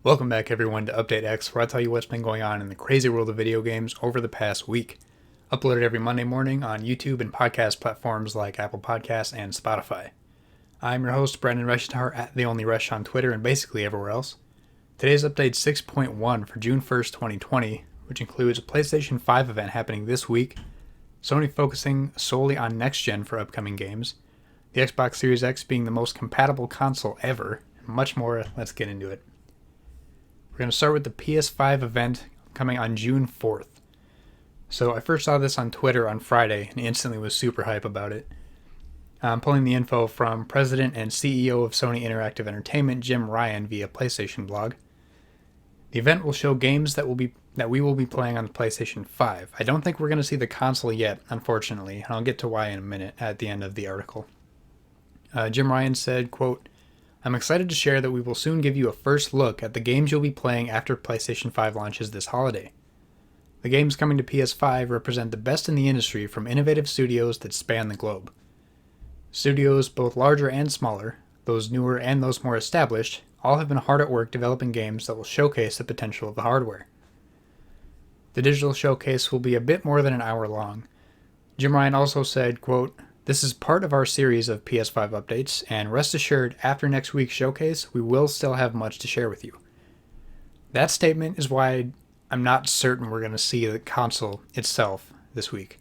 Welcome back everyone to Update X, where I tell you what's been going on in the crazy world of video games over the past week. Uploaded every Monday morning on YouTube and podcast platforms like Apple Podcasts and Spotify. I'm your host, Brandon Reshitar, at The Only Resh on Twitter and basically everywhere else. Today's update 6.1 for June 1st, 2020, which includes a PlayStation 5 event happening this week, Sony focusing solely on next-gen for upcoming games, the Xbox Series X being the most compatible console ever, and much more. Let's get into it. We're going to start with the PS5 event coming on June 4th. So I first saw this on Twitter on Friday and instantly was super hype about it. I'm pulling the info from President and CEO of Sony Interactive Entertainment, Jim Ryan, via PlayStation blog. The event will show games that we will be playing on the PlayStation 5. I don't think we're going to see the console yet, unfortunately, and I'll get to why in a minute at the end of the article. Jim Ryan said, quote, "I'm excited to share that we will soon give you a first look at the games you'll be playing after PlayStation 5 launches this holiday. The games coming to PS5 represent the best in the industry from innovative studios that span the globe. Studios both larger and smaller, those newer and those more established, all have been hard at work developing games that will showcase the potential of the hardware. The digital showcase will be a bit more than an hour long." Jim Ryan also said, quote, "This is part of our series of PS5 updates, and rest assured, after next week's showcase, we will still have much to share with you." That statement is why I'm not certain we're going to see the console itself this week.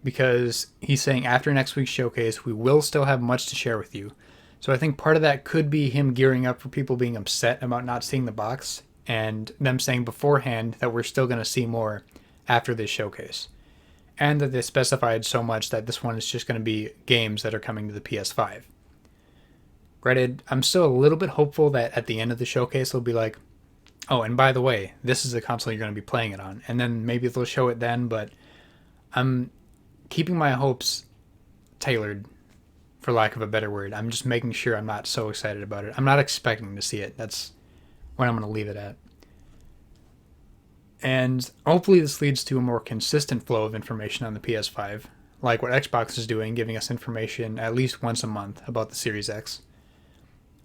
Because he's saying after next week's showcase, we will still have much to share with you. So I think part of that could be him gearing up for people being upset about not seeing the box, and them saying beforehand that we're still going to see more after this showcase. And that they specified so much that this one is just going to be games that are coming to the PS5. Granted, I'm still a little bit hopeful that at the end of the showcase they'll be like, oh, and by the way, this is the console you're going to be playing it on. And then maybe they'll show it then, but I'm keeping my hopes tailored, for lack of a better word. I'm just making sure I'm not so excited about it. I'm not expecting to see it. That's what I'm going to leave it at. And hopefully this leads to a more consistent flow of information on the PS5, like what Xbox is doing, giving us information at least once a month about the Series X.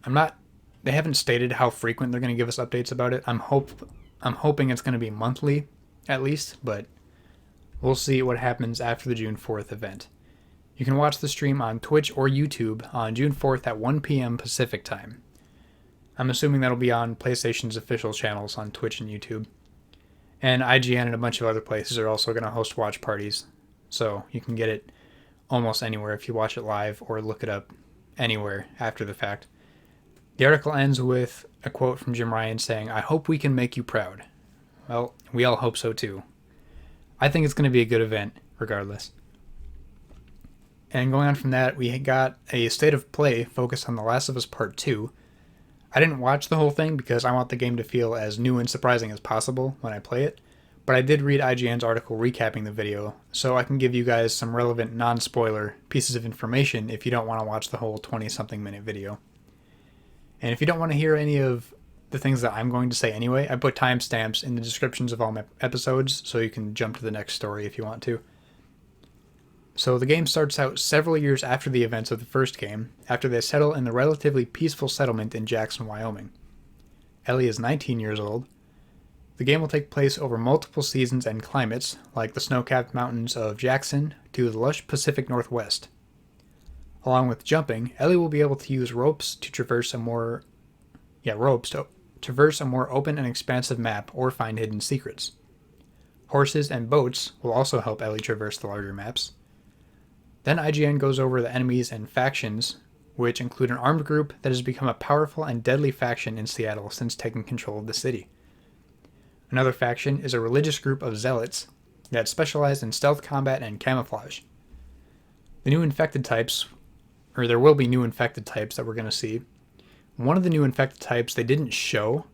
They haven't stated how frequent they're going to give us updates about it. I'm hoping it's going to be monthly, at least, but we'll see what happens after the June 4th event. You can watch the stream on Twitch or YouTube on June 4th at 1 p.m. Pacific time. I'm assuming that'll be on PlayStation's official channels on Twitch and YouTube. And IGN and a bunch of other places are also going to host watch parties, so you can get it almost anywhere if you watch it live or look it up anywhere after the fact. The article ends with a quote from Jim Ryan saying, "I hope we can make you proud." Well, we all hope so too. I think it's going to be a good event, regardless. And going on from that, we got a state of play focused on The Last of Us Part 2. I didn't watch the whole thing because I want the game to feel as new and surprising as possible when I play it, but I did read IGN's article recapping the video, so I can give you guys some relevant non-spoiler pieces of information if you don't want to watch the whole 20-something minute video. And if you don't want to hear any of the things that I'm going to say anyway, I put timestamps in the descriptions of all my episodes, so you can jump to the next story if you want to. So the game starts out several years after the events of the first game, after they settle in the relatively peaceful settlement in Jackson, Wyoming. Ellie is 19 years old. The game will take place over multiple seasons and climates, like the snow-capped mountains of Jackson to the lush Pacific Northwest. Along with jumping, Ellie will be able to use ropes to traverse a more open and expansive map or find hidden secrets. Horses and boats will also help Ellie traverse the larger maps. Then IGN goes over the enemies and factions, which include an armed group that has become a powerful and deadly faction in Seattle since taking control of the city. Another faction is a religious group of zealots that specialize in stealth combat and camouflage. There will be new infected types that we're going to see. One of the new infected types they didn't show.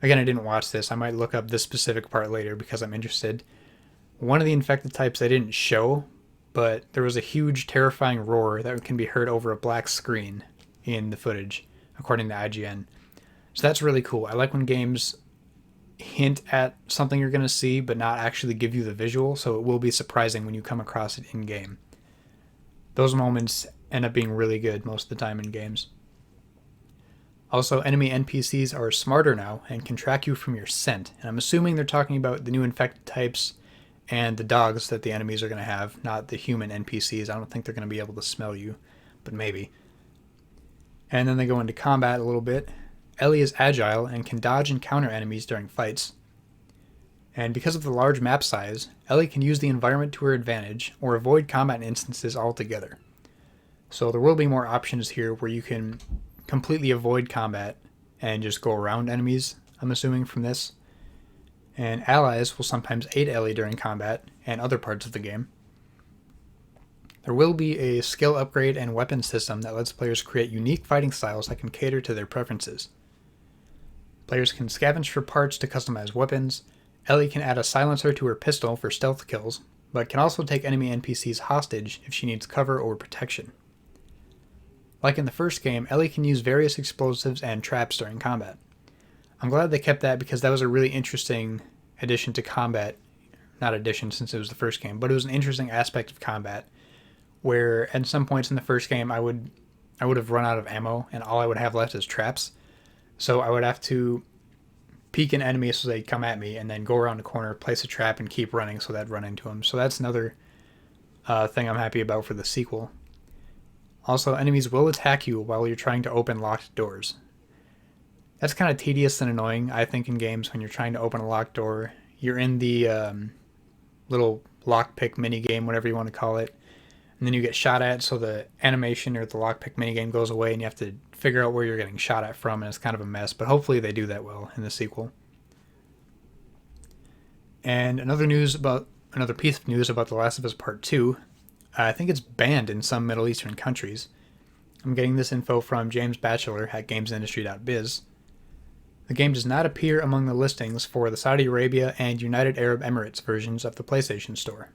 Again, I didn't watch this. I might look up this specific part later because I'm interested. One of the infected types they didn't show, but there was a huge, terrifying roar that can be heard over a black screen in the footage, according to IGN. So that's really cool. I like when games hint at something you're going to see, but not actually give you the visual, so it will be surprising when you come across it in-game. Those moments end up being really good most of the time in games. Also, enemy NPCs are smarter now and can track you from your scent. And I'm assuming they're talking about the new infected types and the dogs that the enemies are going to have, not the human NPCs. I don't think they're going to be able to smell you, but maybe. And then they go into combat a little bit. Ellie is agile and can dodge and counter enemies during fights. And because of the large map size, Ellie can use the environment to her advantage or avoid combat instances altogether. So there will be more options here where you can completely avoid combat and just go around enemies, I'm assuming, from this. And allies will sometimes aid Ellie during combat and other parts of the game. There will be a skill upgrade and weapon system that lets players create unique fighting styles that can cater to their preferences. Players can scavenge for parts to customize weapons. Ellie can add a silencer to her pistol for stealth kills, but can also take enemy NPCs hostage if she needs cover or protection. Like in the first game, Ellie can use various explosives and traps during combat. I'm glad they kept that because that was a really interesting addition to combat. Not addition since it was the first game, but it was an interesting aspect of combat where at some points in the first game I would have run out of ammo and all I would have left is traps. So I would have to peek an enemy so they'd come at me and then go around the corner, place a trap, and keep running so that I'd run into them. So that's another thing I'm happy about for the sequel. Also, enemies will attack you while you're trying to open locked doors. That's kind of tedious and annoying, I think, in games when you're trying to open a locked door. You're in the little lockpick minigame, whatever you want to call it, and then you get shot at, so the animation or the lockpick minigame goes away and you have to figure out where you're getting shot at from, and it's kind of a mess, but hopefully they do that well in the sequel. And another piece of news about The Last of Us Part 2, I think it's banned in some Middle Eastern countries. I'm getting this info from James Batchelor at gamesindustry.biz. The game does not appear among the listings for the Saudi Arabia and United Arab Emirates versions of the PlayStation Store.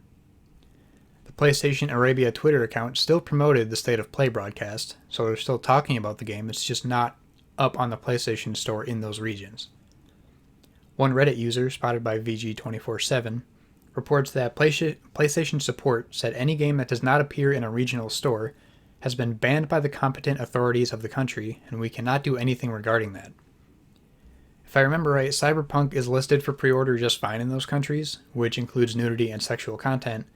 The PlayStation Arabia Twitter account still promoted the State of Play broadcast, so they're still talking about the game, it's just not up on the PlayStation Store in those regions. One Reddit user, spotted by VG247, reports that PlayStation support said any game that does not appear in a regional store has been banned by the competent authorities of the country, and we cannot do anything regarding that. If I remember right, Cyberpunk is listed for pre-order just fine in those countries, which includes nudity and sexual content,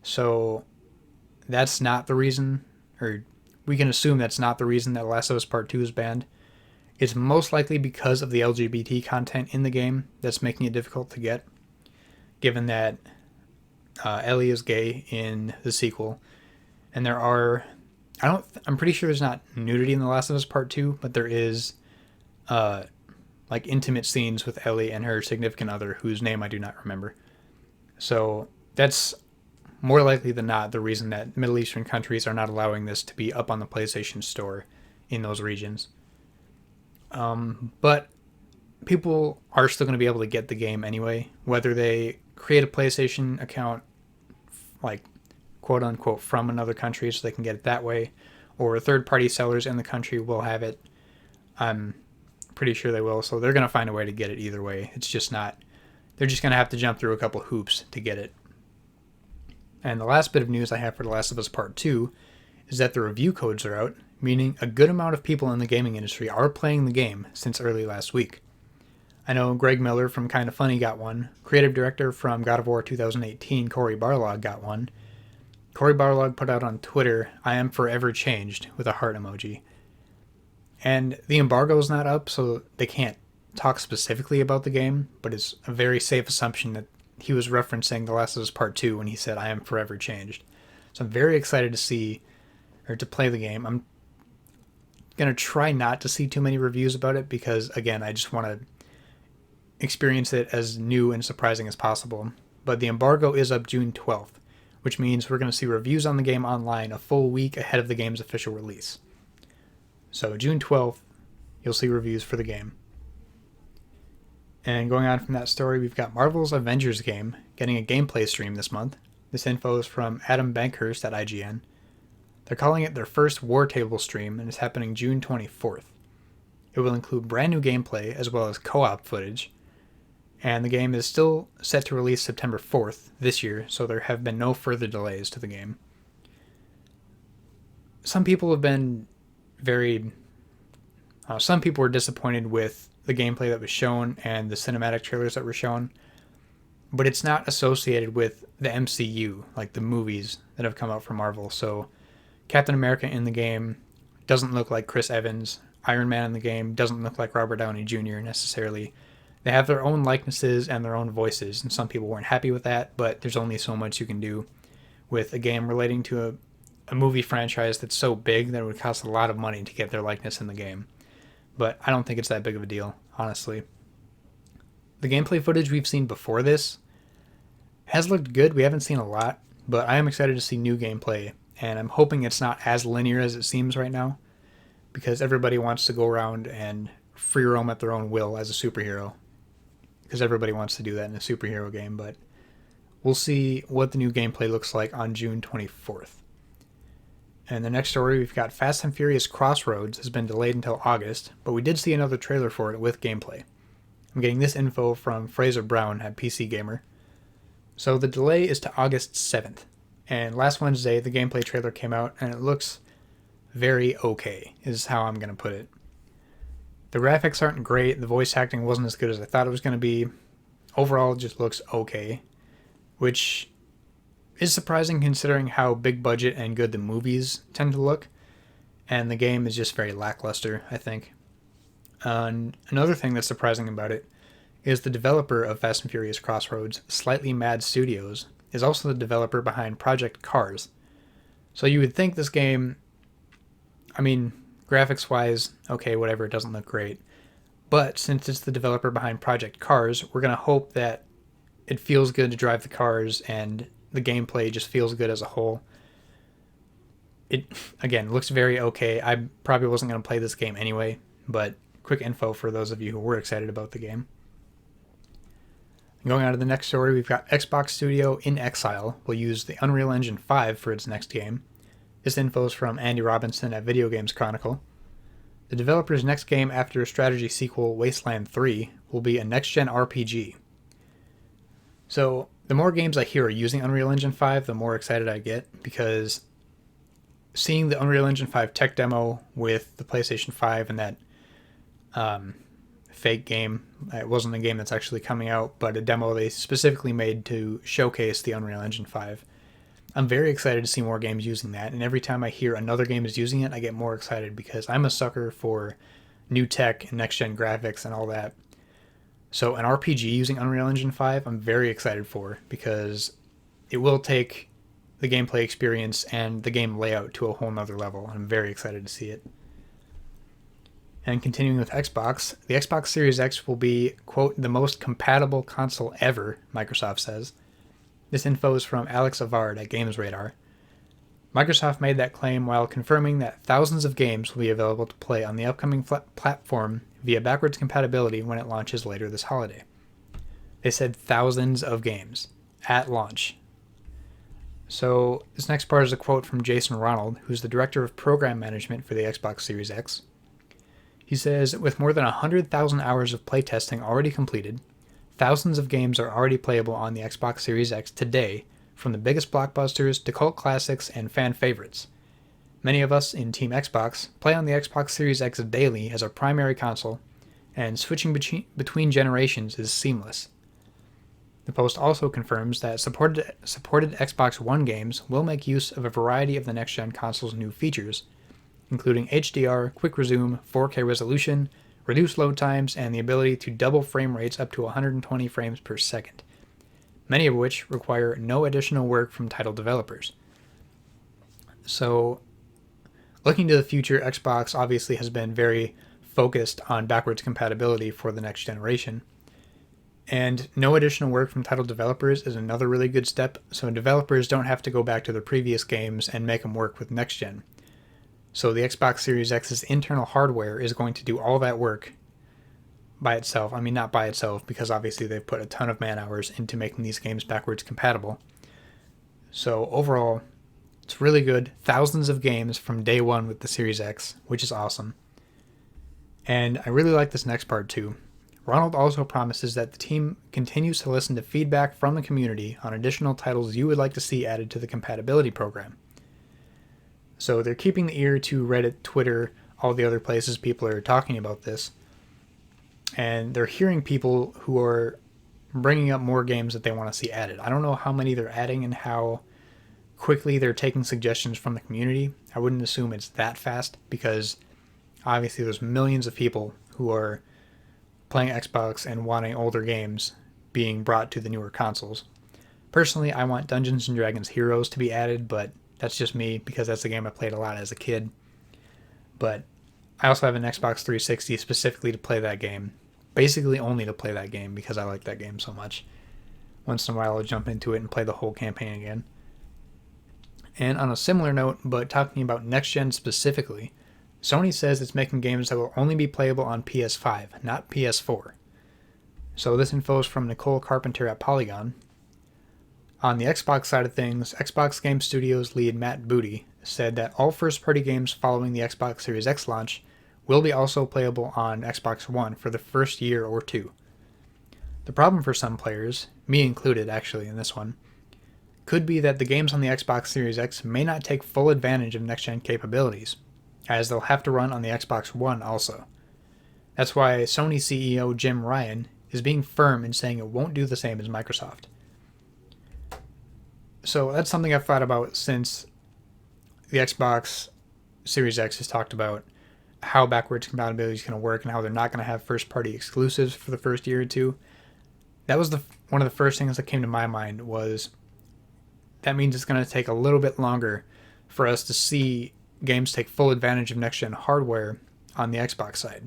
so that's not the reason, or we can assume that's not the reason that Last of Us Part 2 is banned. It's most likely because of the LGBT content in the game that's making it difficult to get, given that Ellie is gay in the sequel, and I'm pretty sure there's not nudity in The Last of Us Part 2, but there is like intimate scenes with Ellie and her significant other, whose name I do not remember. So that's more likely than not the reason that Middle Eastern countries are not allowing this to be up on the PlayStation Store in those regions. But people are still going to be able to get the game anyway, whether they create a PlayStation account, like quote unquote, from another country so they can get it that way, or third-party sellers in the country will have it. I'm pretty sure they will, so they're going to find a way to get it either way. It's just not, they're just going to have to jump through a couple hoops to get it. And the last bit of news I have for The Last of Us Part 2 is that the review codes are out, meaning a good amount of people in the gaming industry are playing the game since early last week. I know Greg Miller from Kinda Funny got one, creative director from God of War 2018, Cory Barlog, got one. Cory Barlog put out on Twitter, "I am forever changed," with a heart emoji. And the embargo is not up, so they can't talk specifically about the game, but it's a very safe assumption that he was referencing The Last of Us Part 2 when he said, "I am forever changed." So I'm very excited to play the game. I'm going to try not to see too many reviews about it because, again, I just want to experience it as new and surprising as possible. But the embargo is up June 12th, which means we're going to see reviews on the game online a full week ahead of the game's official release. So June 12th, you'll see reviews for the game. And going on from that story, we've got Marvel's Avengers game getting a gameplay stream this month. This info is from Adam Bankhurst at IGN. They're calling it their first War Table stream, and it's happening June 24th. It will include brand new gameplay as well as co-op footage, and the game is still set to release September 4th this year, so there have been no further delays to the game. Some people have been very Some people were disappointed with the gameplay that was shown and the cinematic trailers that were shown, but it's not associated with the MCU, like the movies that have come out from Marvel. So Captain America in the game doesn't look like Chris Evans. Iron Man in the game doesn't look like Robert Downey Jr. necessarily. They have their own likenesses and their own voices, and some people weren't happy with that, but there's only so much you can do with a game relating to a movie franchise that's so big that it would cost a lot of money to get their likeness in the game. But I don't think it's that big of a deal, honestly. The gameplay footage we've seen before this has looked good. We haven't seen a lot, but I am excited to see new gameplay, and I'm hoping it's not as linear as it seems right now, because everybody wants to go around and free roam at their own will as a superhero, because everybody wants to do that in a superhero game. But we'll see what the new gameplay looks like on June 24th. And the next story, we've got Fast and Furious Crossroads has been delayed until August, but we did see another trailer for it with gameplay. I'm getting this info from Fraser Brown at PC Gamer. So the delay is to August 7th, and last Wednesday the gameplay trailer came out, and it looks very okay, is how I'm going to put it. The graphics aren't great, the voice acting wasn't as good as I thought it was going to be. Overall, it just looks okay, which is surprising considering how big budget and good the movies tend to look, and the game is just very lackluster, I think. Another thing that's surprising about it is the developer of Fast and Furious Crossroads, Slightly Mad Studios, is also the developer behind Project Cars. So you would think this game, graphics-wise, okay, whatever, it doesn't look great. But since it's the developer behind Project Cars, we're going to hope that it feels good to drive the cars and the gameplay just feels good as a whole. It, again, looks very okay. I probably wasn't going to play this game anyway, but quick info for those of you who were excited about the game. Going on to the next story, we've got Xbox studio inXile will use the Unreal Engine 5 for its next game. This info is from Andy Robinson at Video Games Chronicle. The developer's next game after a strategy sequel, Wasteland 3, will be a next-gen RPG. So, the more games I hear are using Unreal Engine 5, the more excited I get, because seeing the Unreal Engine 5 tech demo with the PlayStation 5 and that fake game, it wasn't a game that's actually coming out, but a demo they specifically made to showcase the Unreal Engine 5. I'm very excited to see more games using that, and every time I hear another game is using it, I get more excited because I'm a sucker for new tech and next-gen graphics and all that. So an RPG using Unreal Engine 5, I'm very excited for, because it will take the gameplay experience and the game layout to a whole nother level. I'm very excited to see it. And continuing with Xbox, the Xbox Series X will be, quote, the most compatible console ever, Microsoft says. This info is from Alex Avard at GamesRadar. Microsoft made that claim while confirming that thousands of games will be available to play on the upcoming platform via backwards compatibility when it launches later this holiday. They said thousands of games at launch. So this next part is a quote from Jason Ronald, who's the director of program management for the Xbox Series X. He says, with more than 100,000 hours of playtesting already completed, thousands of games are already playable on the Xbox Series X today, from the biggest blockbusters to cult classics and fan favorites. Many of us in Team Xbox play on the Xbox Series X daily as our primary console, and switching between generations is seamless. The post also confirms that supported Xbox One games will make use of a variety of the next-gen console's new features, including HDR, quick resume, 4K resolution, reduced load times, and the ability to double frame rates up to 120 frames per second, many of which require no additional work from title developers. So, looking to the future, Xbox obviously has been very focused on backwards compatibility for the next generation, and no additional work from title developers is another really good step, so developers don't have to go back to their previous games and make them work with next gen. So the Xbox Series X's internal hardware is going to do all that work by itself. I mean, not by itself, because obviously they've put a ton of man hours into making these games backwards compatible. So overall, it's really good. Thousands of games from day one with the Series X, which is awesome. And I really like this next part too. Ronald also promises that the team continues to listen to feedback from the community on additional titles you would like to see added to the compatibility program. So they're keeping the ear to Reddit, Twitter, all the other places people are talking about this. And they're hearing people who are bringing up more games that they want to see added. I don't know how many they're adding and how quickly they're taking suggestions from the community. I wouldn't assume it's that fast because obviously there's millions of people who are playing Xbox and wanting older games being brought to the newer consoles. Personally, I want Dungeons & Dragons Heroes to be added, but that's just me because that's a game I played a lot as a kid. But I also have an Xbox 360 specifically to play that game. Basically only to play that game because I like that game so much. Once in a while I'll jump into it and play the whole campaign again. And on a similar note, but talking about next gen specifically, Sony says it's making games that will only be playable on PS5, not PS4. So this info is from Nicole Carpenter at Polygon. On the Xbox side of things, Xbox Game Studios lead Matt Booty said that all first-party games following the Xbox Series X launch will be also playable on Xbox One for the first year or two. The problem for some players, me included actually in this one, could be that the games on the Xbox Series X may not take full advantage of next-gen capabilities, as they'll have to run on the Xbox One also. That's why Sony CEO Jim Ryan is being firm in saying it won't do the same as Microsoft. So that's something I've thought about since the Xbox Series X has talked about how backwards compatibility is going to work and how they're not going to have first-party exclusives for the first year or two. That was one of the first things that came to my mind was that means it's going to take a little bit longer for us to see games take full advantage of next-gen hardware on the Xbox side.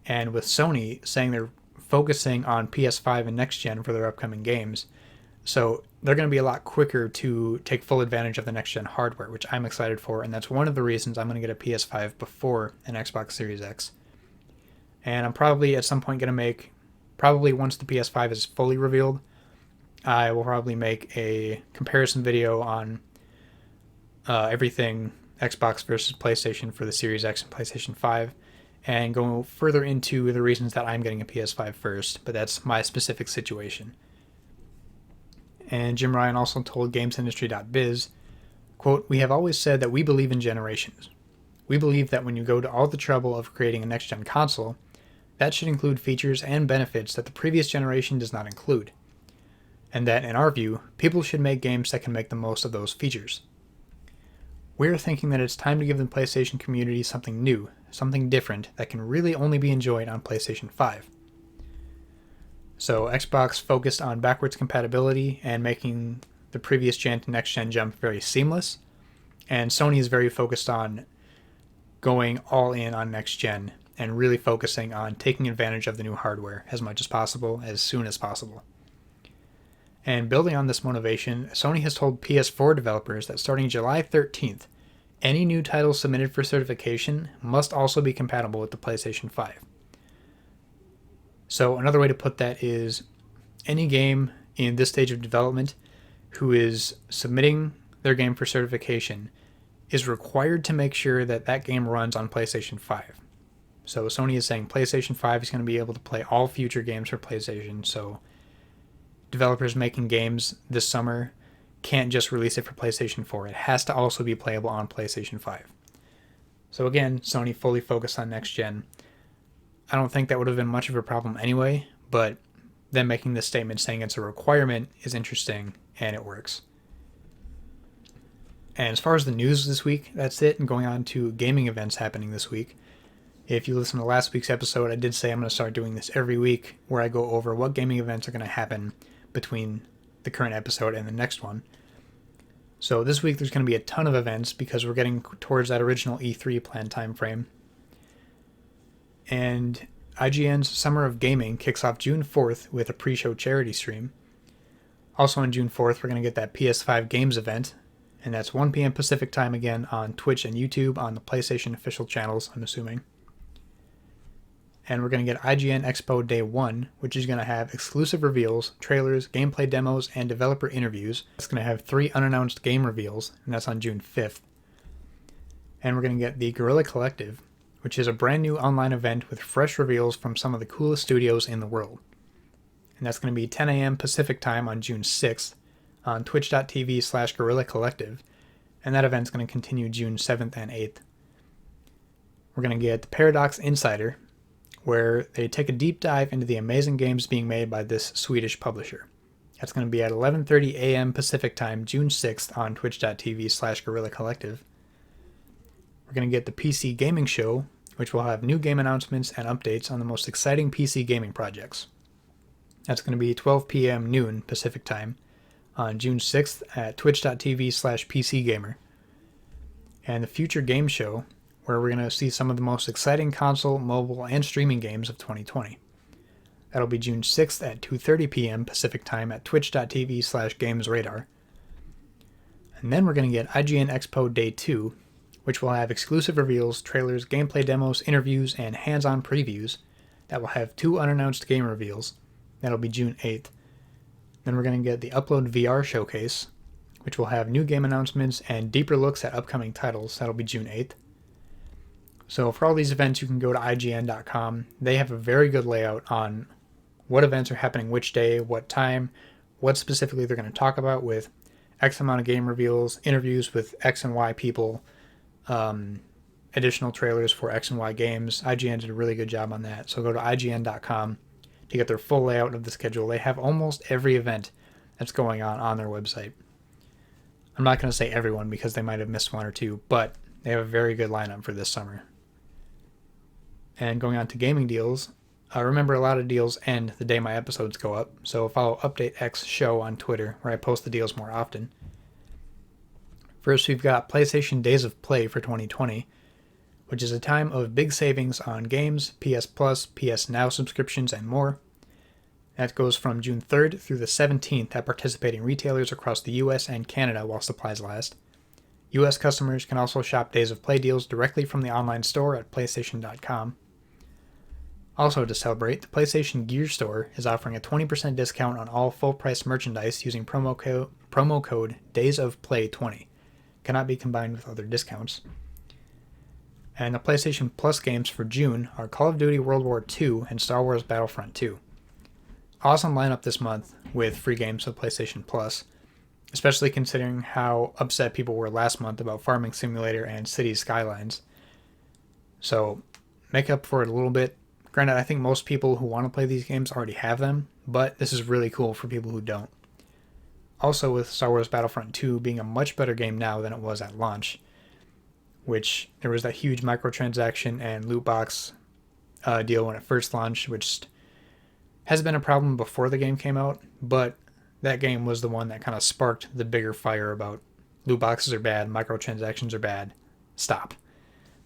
And with Sony saying they're focusing on PS5 and next-gen for their upcoming games, so they're going to be a lot quicker to take full advantage of the next-gen hardware, which I'm excited for, and that's one of the reasons I'm going to get a PS5 before an Xbox Series X. And I'm probably at some point going to make, probably once the PS5 is fully revealed, I will probably make a comparison video on everything Xbox versus PlayStation for the Series X and PlayStation 5, and go further into the reasons that I'm getting a PS5 first, but that's my specific situation. And Jim Ryan also told GamesIndustry.biz, quote, "We have always said that we believe in generations. We believe that when you go to all the trouble of creating a next-gen console, that should include features and benefits that the previous generation does not include. And that, in our view, people should make games that can make the most of those features. We're thinking that it's time to give the PlayStation community something new, something different that can really only be enjoyed on PlayStation 5. So Xbox focused on backwards compatibility and making the previous gen to next gen jump very seamless, and Sony is very focused on going all in on next gen and really focusing on taking advantage of the new hardware as much as possible, as soon as possible. And building on this motivation, Sony has told PS4 developers that starting July 13th, any new titles submitted for certification must also be compatible with the PlayStation 5. So another way to put that is any game in this stage of development who is submitting their game for certification is required to make sure that that game runs on PlayStation 5. So Sony is saying PlayStation 5 is going to be able to play all future games for PlayStation, so developers making games this summer can't just release it for PlayStation 4. It has to also be playable on PlayStation 5. So again, Sony fully focused on next gen. I don't think that would have been much of a problem anyway, but them making this statement saying it's a requirement is interesting, and it works. And as far as the news this week, that's it, and going on to gaming events happening this week. If you listen to last week's episode, I did say I'm going to start doing this every week, where I go over what gaming events are going to happen between the current episode and the next one. So this week there's going to be a ton of events because we're getting towards that original E3 planned time frame. And IGN's Summer of Gaming kicks off June 4th with a pre-show charity stream. Also on June 4th, we're going to get that PS5 Games event, and that's 1 p.m. Pacific time again on Twitch and YouTube on the PlayStation official channels, I'm assuming. And we're going to get IGN Expo Day 1, which is going to have exclusive reveals, trailers, gameplay demos, and developer interviews. It's going to have 3 unannounced game reveals, and that's on June 5th. And we're going to get the Guerrilla Collective, which is a brand new online event with fresh reveals from some of the coolest studios in the world. And that's going to be 10 a.m. Pacific time on June 6th on twitch.tv/Guerrilla Collective, and that event's going to continue June 7th and 8th. We're going to get the Paradox Insider, where they take a deep dive into the amazing games being made by this Swedish publisher. That's going to be at 11:30 a.m. Pacific Time, June 6th on twitch.tv/Guerrilla Collective. We're going to get the PC Gaming Show, which will have new game announcements and updates on the most exciting PC gaming projects. That's going to be 12 p.m. noon Pacific Time on June 6th at twitch.tv/PCGamer. And the Future Game Show, where we're going to see some of the most exciting console, mobile, and streaming games of 2020. That'll be June 6th at 2:30 p.m. Pacific Time at twitch.tv/GamesRadar. And then we're going to get IGN Expo Day 2, which will have exclusive reveals, trailers, gameplay demos, interviews, and hands-on previews. That will have 2 unannounced game reveals. That'll be June 8th. Then we're going to get the Upload VR Showcase, which will have new game announcements and deeper looks at upcoming titles. That'll be June 8th. So for all these events, you can go to IGN.com. They have a very good layout on what events are happening which day, what time, what specifically they're going to talk about, with X amount of game reveals, interviews with X and Y people, additional trailers for X and Y games. IGN did a really good job on that. So go to IGN.com to get their full layout of the schedule. They have almost every event that's going on their website. I'm not going to say everyone because they might have missed one or two, but they have a very good lineup for this summer. And going on to gaming deals, remember, a lot of deals end the day my episodes go up, so follow Update X Show on Twitter, where I post the deals more often. First, we've got PlayStation Days of Play for 2020, which is a time of big savings on games, PS Plus, PS Now subscriptions, and more. That goes from June 3rd through the 17th at participating retailers across the US and Canada while supplies last. US customers can also shop Days of Play deals directly from the online store at PlayStation.com. Also to celebrate, the PlayStation Gear Store is offering a 20% discount on all full-price merchandise using promo code DaysOfPlay20. Cannot be combined with other discounts. And the PlayStation Plus games for June are Call of Duty World War II and Star Wars Battlefront 2. Awesome lineup this month with free games with PlayStation Plus, especially considering how upset people were last month about Farming Simulator and Cities Skylines. So make up for it a little bit. Granted, I think most people who want to play these games already have them, but this is really cool for people who don't. Also, with Star Wars Battlefront 2 being a much better game now than it was at launch, which there was that huge microtransaction and loot box deal when it first launched, which has been a problem before the game came out, but that game was the one that kind of sparked the bigger fire about loot boxes are bad, microtransactions are bad, stop.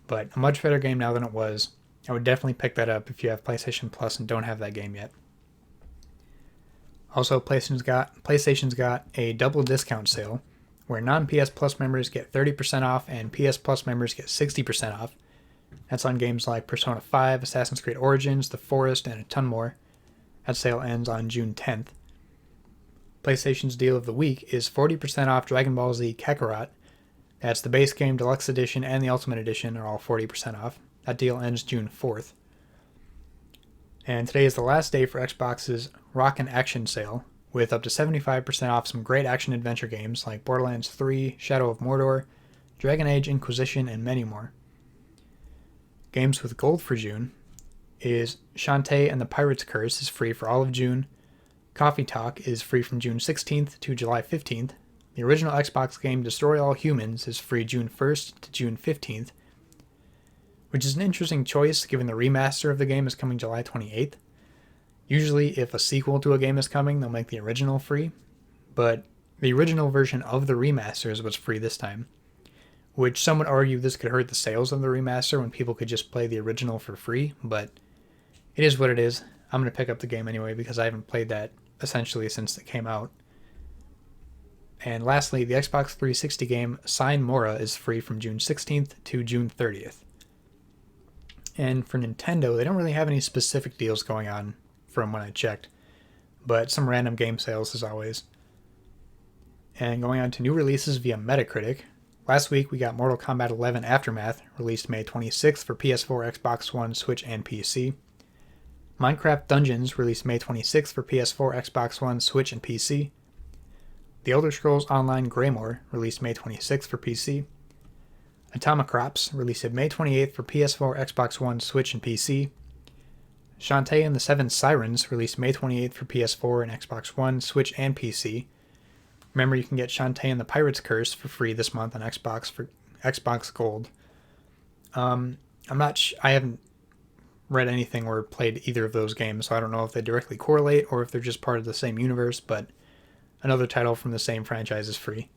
But a much better game now than it was. I would definitely pick that up if you have PlayStation Plus and don't have that game yet. Also, PlayStation's got a double discount sale where non-PS Plus members get 30% off and PS Plus members get 60% off. That's on games like Persona 5, Assassin's Creed Origins, The Forest, and a ton more. That sale ends on June 10th. PlayStation's deal of the week is 40% off Dragon Ball Z Kakarot. That's the base game, Deluxe Edition, and the Ultimate Edition are all 40% off. That deal ends June 4th. And today is the last day for Xbox's Rockin' Action sale, with up to 75% off some great action-adventure games like Borderlands 3, Shadow of Mordor, Dragon Age Inquisition, and many more. Games with gold for June is Shantae and the Pirate's Curse is free for all of June. Coffee Talk is free from June 16th to July 15th. The original Xbox game Destroy All Humans is free June 1st to June 15th, which is an interesting choice given the remaster of the game is coming July 28th. Usually, if a sequel to a game is coming, they'll make the original free, but the original version of the remaster is what's free this time, which some would argue this could hurt the sales of the remaster when people could just play the original for free, but it is what it is. I'm going to pick up the game anyway because I haven't played that essentially since it came out. And lastly, the Xbox 360 game Sign Mora is free from June 16th to June 30th. And for Nintendo, they don't really have any specific deals going on from when I checked, but some random game sales as always. And going on to new releases via Metacritic, last week we got Mortal Kombat 11 Aftermath, released May 26th for PS4, Xbox One, Switch, and PC. Minecraft Dungeons, released May 26th for PS4, Xbox One, Switch, and PC. The Elder Scrolls Online Greymoor, released May 26th for PC. Atomic Crops, released May 28th for PS4, Xbox One, Switch, and PC. Shantae and the Seven Sirens, released May 28th for PS4 and Xbox One, Switch, and PC. Remember, you can get Shantae and the Pirate's Curse for free this month on Xbox for Xbox Gold. I haven't read anything or played either of those games, so I don't know if they directly correlate or if they're just part of the same universe, but another title from the same franchise is free.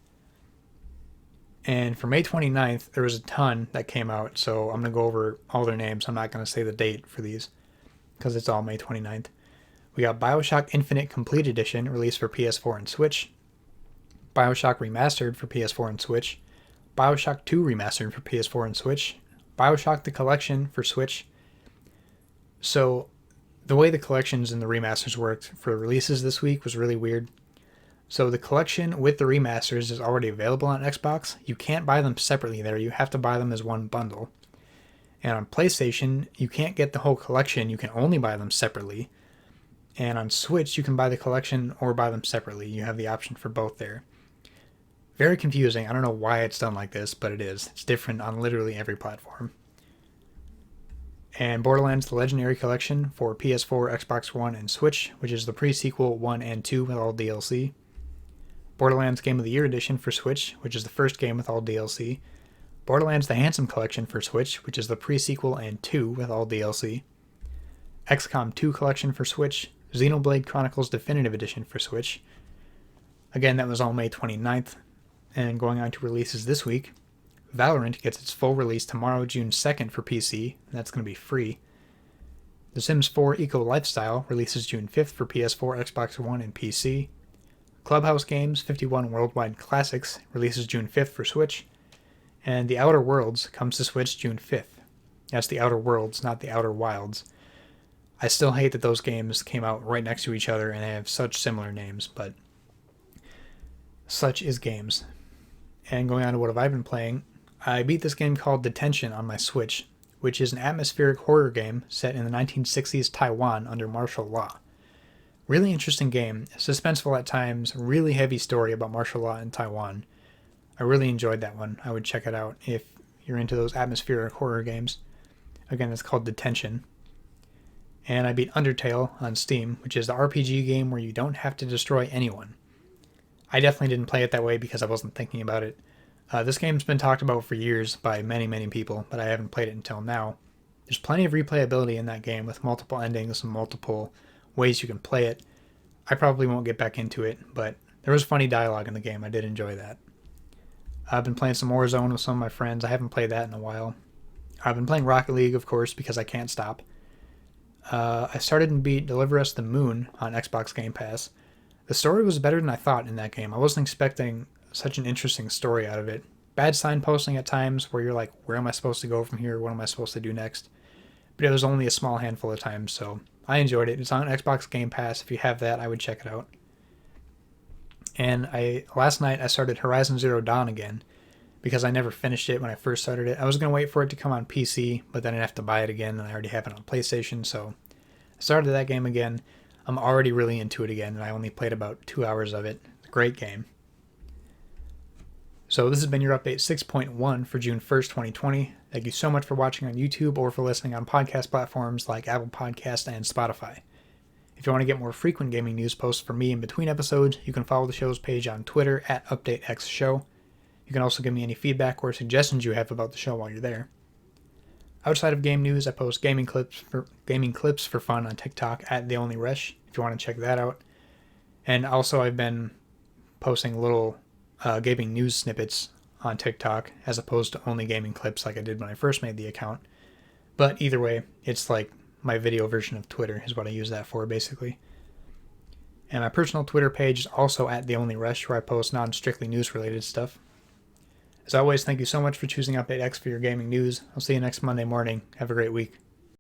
And for May 29th, there was a ton that came out, so I'm going to go over all their names. I'm not going to say the date for these, because it's all May 29th. We got Bioshock Infinite Complete Edition, released for PS4 and Switch. Bioshock Remastered for PS4 and Switch. Bioshock 2 Remastered for PS4 and Switch. Bioshock The Collection for Switch. So, the way the collections and the remasters worked for releases this week was really weird. So the collection with the remasters is already available on Xbox. You can't buy them separately there. You have to buy them as one bundle. And on PlayStation, you can't get the whole collection. You can only buy them separately. And on Switch, you can buy the collection or buy them separately. You have the option for both there. Very confusing. I don't know why it's done like this, but it is. It's different on literally every platform. And Borderlands The Legendary Collection for PS4, Xbox One, and Switch, which is the pre-sequel 1 and 2 with all DLC. Borderlands Game of the Year Edition for Switch, which is the first game with all DLC. Borderlands The Handsome Collection for Switch, which is the pre-sequel and 2 with all DLC. XCOM 2 Collection for Switch. Xenoblade Chronicles Definitive Edition for Switch. Again, that was all May 29th. And going on to releases this week, Valorant gets its full release tomorrow, June 2nd for PC, and that's going to be free. The Sims 4 Eco Lifestyle releases June 5th for PS4, Xbox One, and PC. Clubhouse Games 51 Worldwide Classics releases June 5th for Switch. And The Outer Worlds comes to Switch June 5th. That's The Outer Worlds, not The Outer Wilds. I still hate that those games came out right next to each other and they have such similar names, but such is games. And going on to what have I been playing, I beat this game called Detention on my Switch, which is an atmospheric horror game set in the 1960s Taiwan under martial law. Really interesting game, suspenseful at times, really heavy story about martial law in Taiwan. I really enjoyed that one. I would check it out if you're into those atmospheric horror games. Again, it's called Detention. And I beat Undertale on Steam, which is the RPG game where you don't have to destroy anyone. I definitely didn't play it that way because I wasn't thinking about it. This game's been talked about for years by many, many people, but I haven't played it until now. There's plenty of replayability in that game with multiple endings and multiple ways you can play it. I probably won't get back into it, but there was funny dialogue in the game. I did enjoy that. I've been playing some Warzone with some of my friends. I haven't played that in a while. I've been playing Rocket League, of course, because I can't stop. I started and beat Deliver Us the Moon on Xbox Game Pass. The story was better than I thought in that game. I wasn't expecting such an interesting story out of it. Bad signposting at times where you're like, where am I supposed to go from here? What am I supposed to do next? But it was only a small handful of times, so I enjoyed it. It's on Xbox Game Pass. If you have that, I would check it out. And last night I started Horizon Zero Dawn again because I never finished it when I first started it. I was going to wait for it to come on PC, but then I'd have to buy it again, and I already have it on PlayStation, so I started that game again. I'm already really into it again, and I only played about 2 hours of it. It's a great game. So this has been your update 6.1 for June 1st, 2020. Thank you so much for watching on YouTube or for listening on podcast platforms like Apple Podcasts and Spotify. If you want to get more frequent gaming news posts from me in between episodes, you can follow the show's page on Twitter at UpdateXShow. You can also give me any feedback or suggestions you have about the show while you're there. Outside of game news, I post gaming clips for fun on TikTok at The Only Rush, if you want to check that out. And also I've been posting little gaming news snippets on TikTok as opposed to only gaming clips like I did when I first made the account. But either way, it's like my video version of Twitter is what I use that for, basically. And my personal Twitter page is also at The Only Rush, where I post non-strictly news-related stuff. As always, thank you so much for choosing Update X for your gaming news. I'll see you next Monday morning. Have a great week.